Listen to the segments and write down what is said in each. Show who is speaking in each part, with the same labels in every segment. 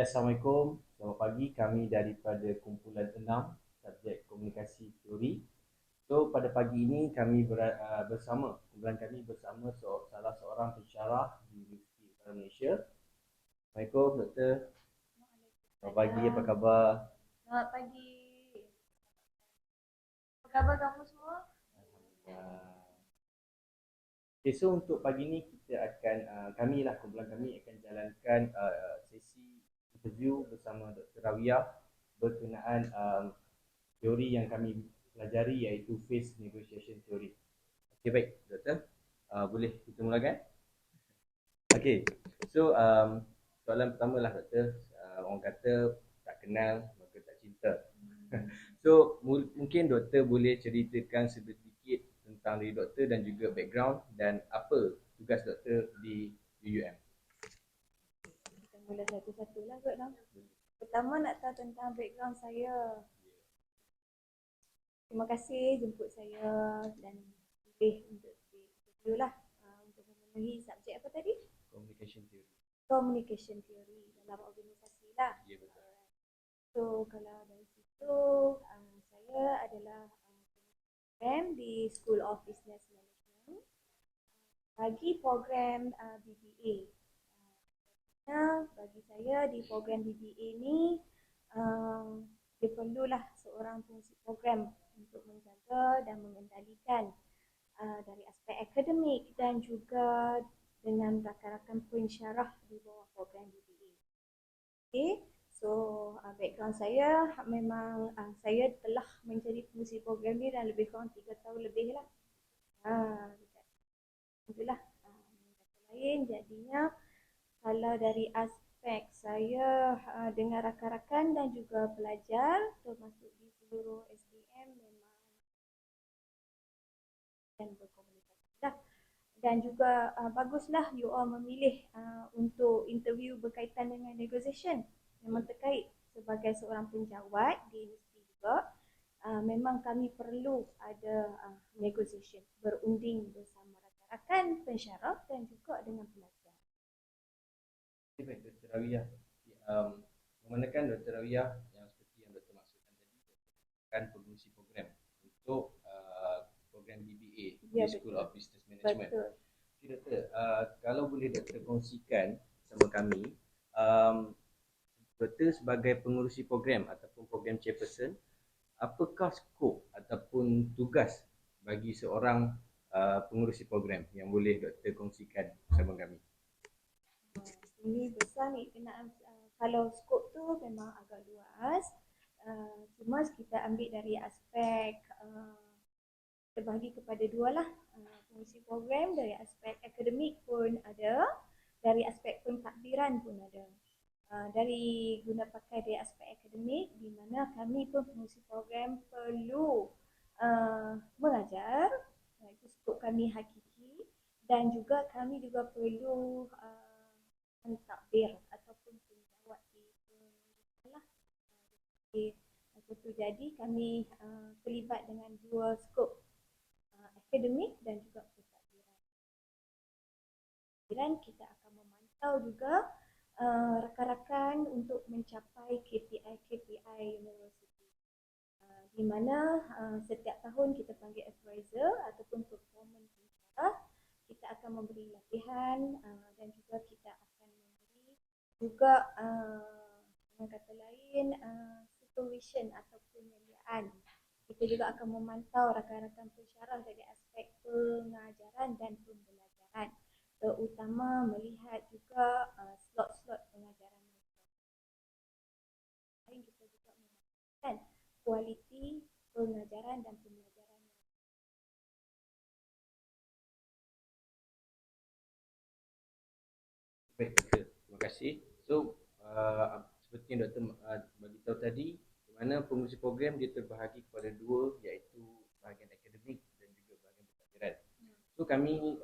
Speaker 1: Assalamualaikum. Selamat pagi. Kami daripada kumpulan 6 subjek komunikasi teori. So pada pagi ini kami kumpulan kami bersama salah seorang pensyarah di Universiti Utara Malaysia. Assalamualaikum Doktor. Selamat pagi, apa khabar?
Speaker 2: Selamat pagi. Apa khabar kamu semua?
Speaker 1: Okay, so untuk pagi ni kita akan, kumpulan kami akan jalankan sesi interview bersama Dr. Rawiyah berkenaan teori yang kami pelajari iaitu phase negotiation theory. Okay, baik Doktor, boleh kita mulakan? Okay, so soalan pertama lah Doktor, orang kata tak kenal maka tak cinta. So mungkin Doktor boleh ceritakan sedikit tentang diri Doktor dan juga background dan apa tugas Doktor di UUM.
Speaker 2: Kita mula satu-satu lah kot lah. Pertama nak tahu tentang background saya. Terima kasih jemput saya dan pilih untuk interview lah untuk memenuhi subjek apa tadi?
Speaker 1: Communication theory.
Speaker 2: Communication theory dalam organisasi lah.
Speaker 1: Ya, betul.
Speaker 2: So kalau dari situ saya adalah program di School of Business Management bagi program BBA. Bagi saya di program BBA ni dia perlulah seorang pengisi program untuk menjaga dan mengendalikan dari aspek akademik dan juga dengan rakan-rakan pensyarah di bawah program BBA. Okay, so background saya memang saya telah menjadi pengisi program ni dan lebih kurang 3 tahun lebih lah. Itulah kata lain jadinya kalau dari aspek saya dengan rakan-rakan dan juga pelajar termasuk di seluruh SDM memang dan berkomunikasi lah. Dan juga baguslah you all memilih untuk interview berkaitan dengan negotiation. Memang terkait sebagai seorang penjawat di universiti juga. Memang kami perlu ada negotiation, berunding bersama rakan-rakan pensyarah dan juga dengan pelajar.
Speaker 1: Baik, Dr. Rawiyah. Memandangkan Dr. Rawiyah yang seperti yang Dr. maksudkan tadi, akan pengurusi program untuk program BBA
Speaker 2: Ya,
Speaker 1: di School
Speaker 2: betul.
Speaker 1: of Business Management.
Speaker 2: Betul.
Speaker 1: Okay, Doktor, kalau boleh Doktor kongsikan sama kami, Doktor sebagai pengurusi program ataupun program chairperson, apakah skop ataupun tugas bagi seorang pengurusi program yang boleh Doktor kongsikan bersama kami?
Speaker 2: Ini besar ni kena kalau skop tu memang agak luas. Cuma kita ambil dari aspek kita bagi kepada dua lah. Fungsi program dari aspek akademik pun ada, dari aspek pentadbiran pun ada. Dari guna pakai dari aspek akademik di mana kami pun fungsi program perlu mengajar, itu skop kami hakiki, dan juga kami juga perlu mentadbir ataupun penjawat di sekolah. Itu jadi kami terlibat dengan dua skop akademik dan juga pentadbiran. Kita akan memantau juga rakan-rakan untuk mencapai KPI universiti. Di mana setiap tahun kita panggil advisor ataupun performance pensyarah. Kita akan memberi latihan dan juga kita akan memberi juga dengan kata lain supervision atau penyediaan. Kita juga akan memantau rakan-rakan pensyarah dari aspek pengajaran dan pembelajaran, terutama melihat juga slot-slot pengajaran mereka. Kita juga memastikan kualiti pengajaran dan pembelajaran.
Speaker 1: Baik, Doktor. Terima kasih. So, seperti yang Doktor beritahu tadi, di mana pengurusi program dia terbahagi kepada dua, iaitu bahagian akademik dan juga bahagian pentadbiran. So, kami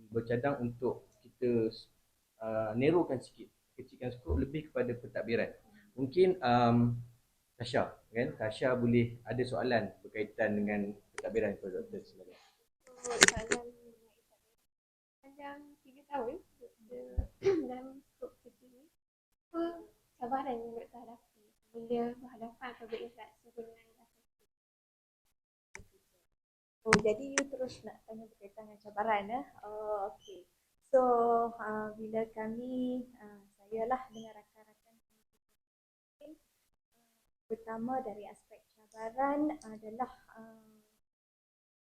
Speaker 1: bercadang untuk kita narrowkan sikit, kecilkan skop lebih kepada pentadbiran. Mungkin Tasha, kan? Tasha boleh ada soalan berkaitan dengan pentadbiran kepada Doktor silakan.
Speaker 2: Soalan panjang 3 tahun dalam skop kecil ni, apa cabaran yang doktor hadapi bila berhadapan atau berinteraksi dengan oh, jadi you terus nak tanya berkaitan dengan cabaran ya. Oh, okey. So, bila kami saya lah dengan rakan-rakan pertama dari aspek cabaran adalah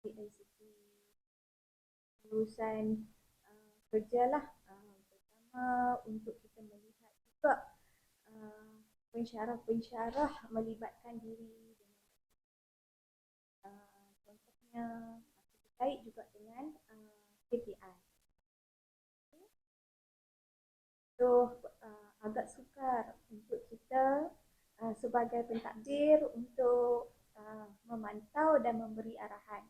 Speaker 2: dari segi urusan kerja lah. Pertama untuk kita melihat juga pensyarah-pensyarah melibatkan diri dengan contohnya terkait juga dengan KPI. So agak sukar untuk kita sebagai pentadbir untuk memantau dan memberi arahan.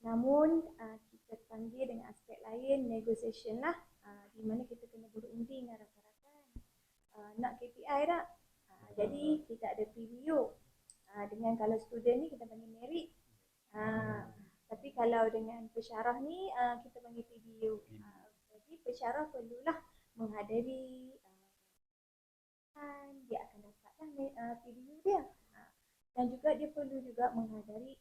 Speaker 2: Namun kita panggil dengan aspek lain negotiation lah, di mana kita kena berundi dengan rakan-rakan nak KPI tak. Jadi kita ada preview dengan kalau student ni kita panggil merit, tapi kalau dengan pensyarah ni kita panggil preview. Jadi pensyarah perlulah menghadiri dia akan dapatlah preview dia. Dan juga dia perlu juga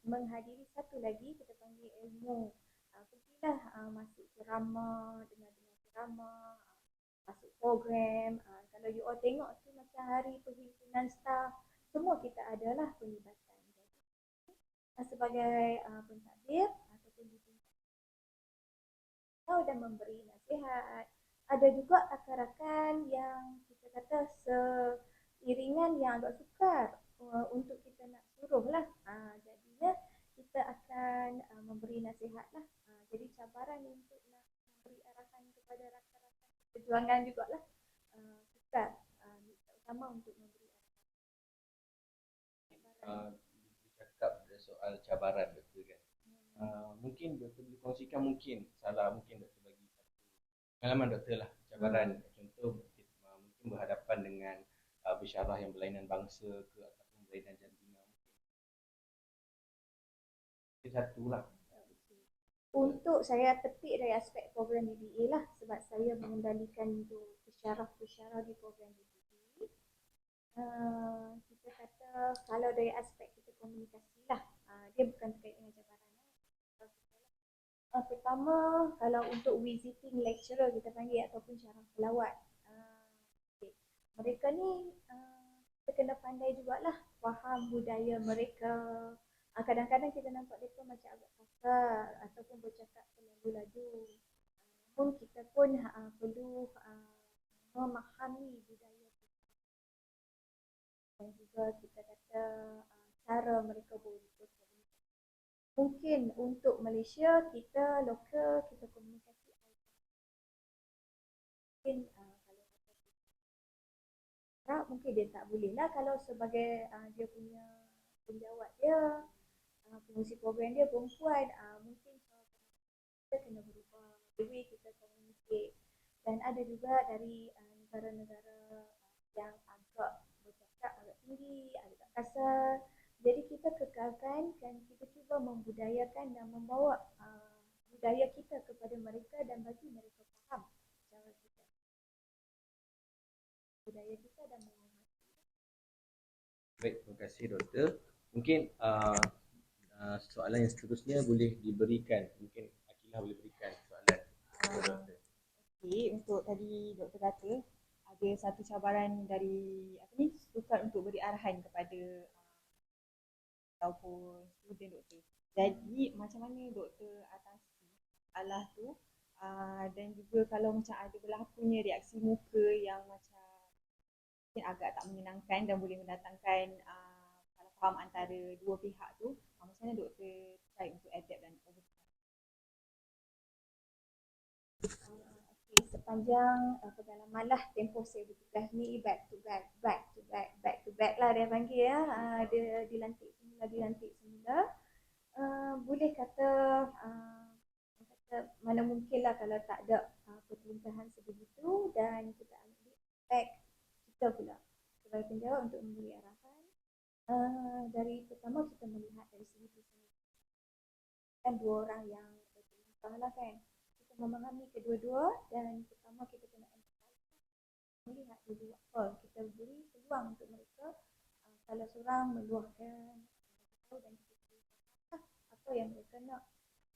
Speaker 2: menghadiri satu lagi kita panggil ilmu. Pergilah masuk ceramah, dengar-dengar ceramah, masuk program. Kalau you all tengok tu macam hari perhimpunan staff, semua kita adalah pelibatan. Jadi sebagai pentadbir ataupun tahu dan memberi nasihat. Ada juga rakan-rakan yang kita kata seiringan yang agak sukar untuk kita nak suruh lah. Jadinya kita akan memberi nasihat lah. Jadi cabaran untuk nak memberi arahan kepada rakan-rakan perjuangan jugalah sukar. Terutama untuk memberi
Speaker 1: arahan. Bercakap soal cabaran betul kan? Mungkin doktor boleh kongsikan mungkin salah mungkin doktor bagi pengalaman doktor lah cabaran. Contoh mungkin berhadapan dengan pensyarah yang berlainan bangsa ke ataupun berlainan jantina. Mungkin satu lah.
Speaker 2: Untuk saya petik dari aspek program DBA lah, sebab saya mengendalikan untuk pensyarah-pensyarah di program DBA. Kita kata kalau dari aspek kita komunikasi lah, dia bukan terkait dengan cabaran. Pertama, kalau untuk visiting lecturer kita panggil ataupun syarah pelawat, mereka ni kita kena pandai jugalah faham budaya mereka. Kadang-kadang kita nampak mereka macam agak kasar ataupun bercakap terlalu laju. Namun kita pun perlu memahami budaya dan juga kita kata cara mereka berkomunikasi. Mungkin untuk Malaysia kita lokal kita komunikasi mungkin kalau mungkin dia tak boleh lah kalau sebagai dia punya penjawat dia, pengurusi program dia perempuan, mungkin kita kena berubah the way kita communicate. Dan ada juga dari negara-negara yang agak bercakap agak tinggi, agak kasar. Jadi kita kekalkan dan kita cuba membudayakan dan membawa budaya kita kepada mereka dan bagi mereka faham cara kita, budaya kita dan menghormati.
Speaker 1: Baik, terima kasih doktor. Mungkin soalan yang seterusnya boleh diberikan. Mungkin Akilah boleh berikan soalan doktor.
Speaker 3: Okey, untuk tadi doktor kata ada satu cabaran dari sukar untuk beri arahan kepada ataupun student doktor. Jadi macam mana doktor atasi masalah tu, dan juga kalau macam ada berlakunya reaksi muka yang macam mungkin agak tak menyenangkan dan boleh mendatangkan salah faham antara dua pihak tu, macam mana doktor try untuk adapt dan overcome?
Speaker 2: Sepanjang pengalaman lah tempoh saya bertugas ni back to back lah dia panggil ya. Dia dilantik semula. Boleh kata mana mungkin lah kalau tak ada perpintahan sebegitu dan kita ambil back kita pula sebagai penjawat untuk memberi arahan. Dari pertama kita melihat dari segi personality kan dua orang yang berbeza lah kan, kita memahami kedua-dua dan pertama kita kena melihat dulu apa kita beri peluang untuk mereka. Kalau seorang meluahkan tahu dan kita tahu apa yang mereka nak.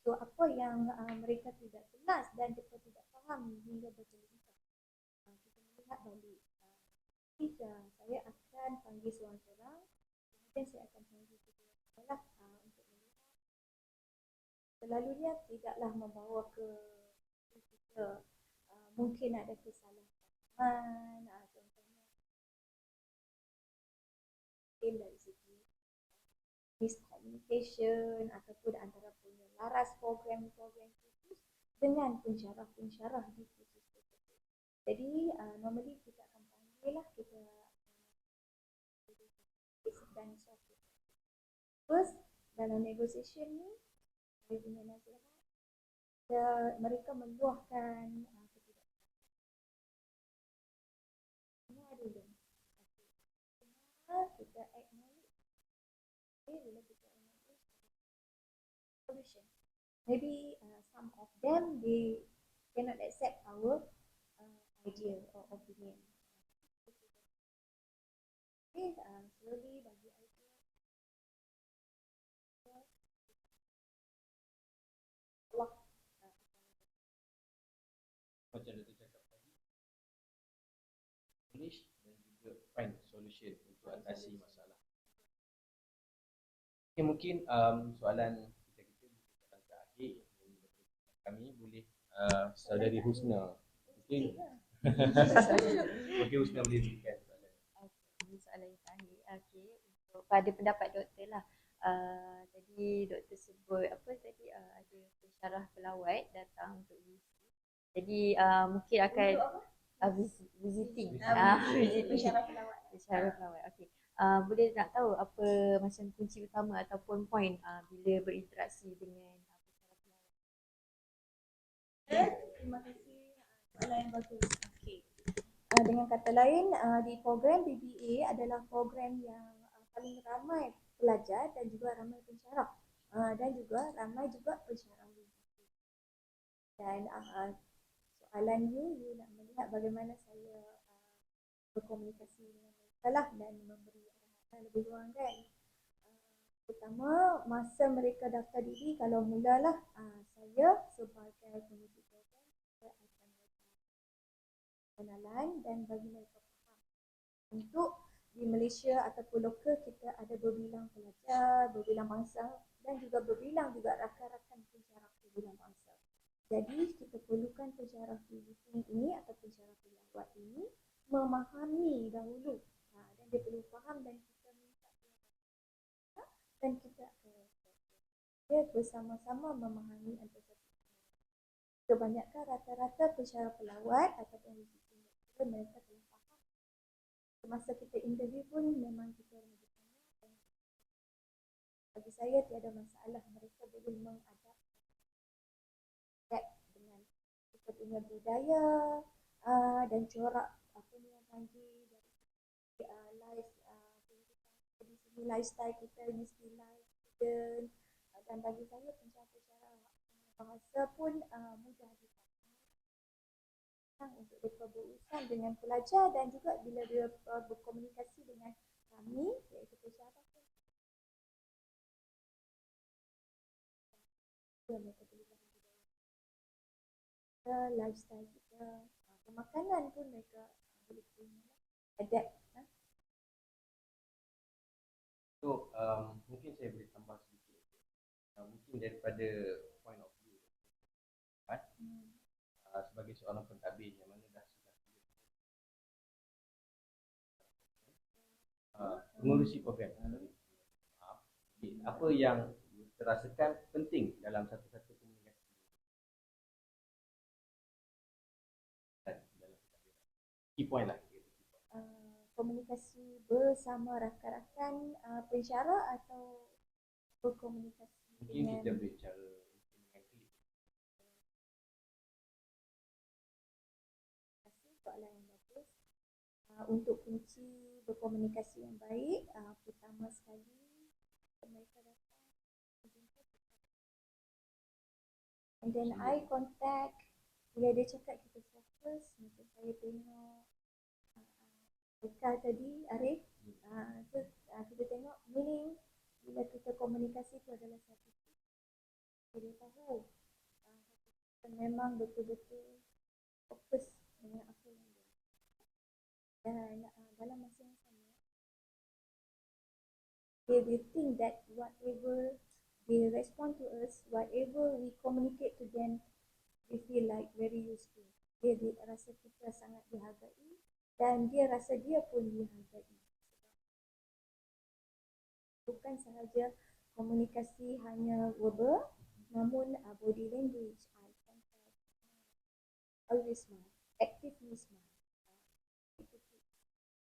Speaker 2: So apa yang mereka tidak jelas dan kita tidak faham hingga berjaya-jaya, kita melihat balik. Saya akan panggil seorang-seorang, kemudian saya akan panggil kedua sekolah untuk melihat. Selalunya tidaklah membawa ke kita mungkin ada kesalahan, contohnya dari segi miscommunication ataupun antara penyelaras program-program khusus dengan pensyarah-pensyarah di khusus tersebut. Jadi normally kita akan panggil lah, kita dan soft. First, dalam negotiation ni saya punya nasihat, mereka meluahkan semua dulu. Kita acknowledge. Bila kita acknowledge solution, maybe some of them they cannot accept our idea or opinion. Okay, slowly bagi idea.
Speaker 1: Macam Dr. cakap tadi, finish dan juga find solution untuk atasi masalah. Okay, mungkin soalan kita soalan terakhir kami boleh saudari Husna. Mungkin Husna boleh berikan soalan.
Speaker 4: Okay, soalan yang terakhir. Okay, untuk pada pendapat doktor lah. Tadi doktor sebut apa tadi, ada pensyarah pelawat datang untuk visi. Jadi mungkin akan visiting. Visiting pensyarah pelawat. Pensyarah pelawat. Okay. Boleh nak tahu apa macam kunci utama ataupun poin bila berinteraksi dengan pensyarah pelawat?
Speaker 2: Terima kasih, soalan yang bagus. Okay. Dengan kata lain, di program BBA adalah program yang paling ramai pelajar dan juga ramai pensyarah, dan juga ramai juga pensyarah. Dan soalan you nak melihat bagaimana saya berkomunikasi dengan mereka lah dan memberi arahan lebih kurang kan. Pertama, masa mereka daftar diri, kalau mulalah saya sebagai penguji program, saya akan kenalan dan bagi mereka faham. Untuk di Malaysia ataupun lokal, kita ada berbilang pelajar, berbilang bangsa dan juga berbilang juga rakan-rakan pensyarah berbilang bangsa. Jadi kita perlukan pensyarah visiting ini atau pensyarah pelawat ini memahami dahulu, dan dia perlu faham dan kita minta dan kita dia bersama-sama memahami antara satu. Kebanyakan rata-rata pensyarah pelawat ataupun visiting mereka telah faham. Semasa kita interview pun memang kita bertanya. Bagi saya tiada masalah, mereka boleh mengadap dengan kita punya budaya dan corak apa ni yang panggil dari di sini lifestyle kita, di sini lifestyle dan bagi saya pensyarah bahasa pun mudah dipahami untuk mereka berurusan dengan pelajar dan juga bila dia berkomunikasi dengan kami iaitu pensyarah pun mereka boleh lifestyle kita, pemakanan pun mereka boleh adapt.
Speaker 1: So mungkin saya boleh tambah sedikit. Mungkin daripada point of view sebagai seorang pentadbir yang mana dah mengurusi program, apa yang terasakan penting dalam satu-satu komunikasi? Key point lah.
Speaker 2: Komunikasi bersama rakan-rakan pensyarah atau berkomunikasi
Speaker 1: mungkin
Speaker 2: dengan
Speaker 1: kita berbicara dengan klien.
Speaker 2: Soalan yang bagus. Untuk kunci berkomunikasi yang baik, pertama sekali mereka datang and then eye contact. Bila dia cakap kita fokus, macam saya tengok Eka tadi, Arif, kita tengok meaning bila kita komunikasi itu adalah satu. Kita tahu kita memang betul-betul fokus dengan apa yang dia dan dalam masa yang sama they will think that whatever they respond to us, whatever we communicate to them, they feel like very useful. Dia rasa kita sangat dihargai dan dia rasa dia pun dihargai. Bukan sahaja komunikasi hanya verbal, namun body language, eye contact, always smile, actively smile.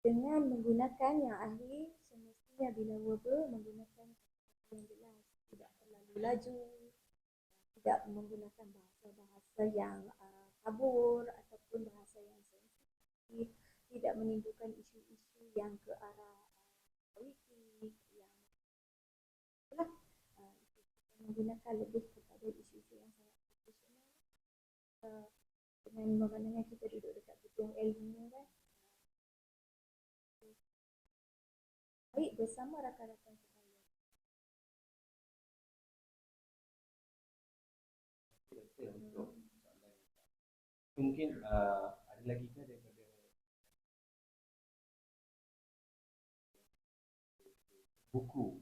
Speaker 2: Dengan menggunakan yang ahli, semestinya bila verbal menggunakan yang jelas, tidak terlalu laju, tidak menggunakan bahasa-bahasa yang kabur ataupun bahasa yang sensitif, tidak menimbulkan isu-isu yang ke arah politik, yang itulah menggunakan lebih kepada isu-isu yang sangat profesional. Dengan memandangkan kita duduk dekat gedung Elvina kan, baik bersama rakan-rakan sekalian.
Speaker 1: Untuk mungkin ada lagi ke daripada buku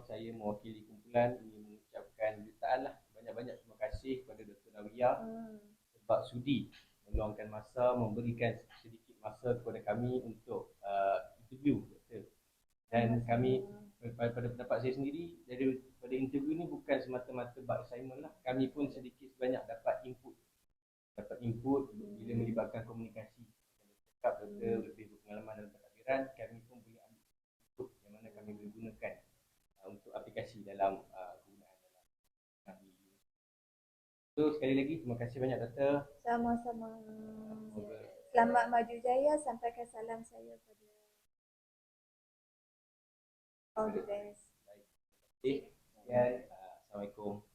Speaker 1: saya mewakili kumpulan ingin mengucapkan jutaan banyak-banyak terima kasih kepada Dr. Rawiyah sebab sudi meluangkan masa, memberikan sedikit masa kepada kami untuk interview doktor. Dan kami pada pendapat saya sendiri daripada interview ni bukan semata-mata bab assignment lah, kami pun sedikit sebanyak dapat input bila melibatkan komunikasi. Cakap doktor lebih berpengalaman dalam pentadbiran, kami pun boleh ambil input yang mana kami boleh gunakan untuk aplikasi dalam kegunaan dalam kami. So sekali lagi terima kasih banyak doktor.
Speaker 2: Sama-sama. Selamat maju jaya, sampaikan salam saya pada all the best.
Speaker 1: Baik. Assalamualaikum.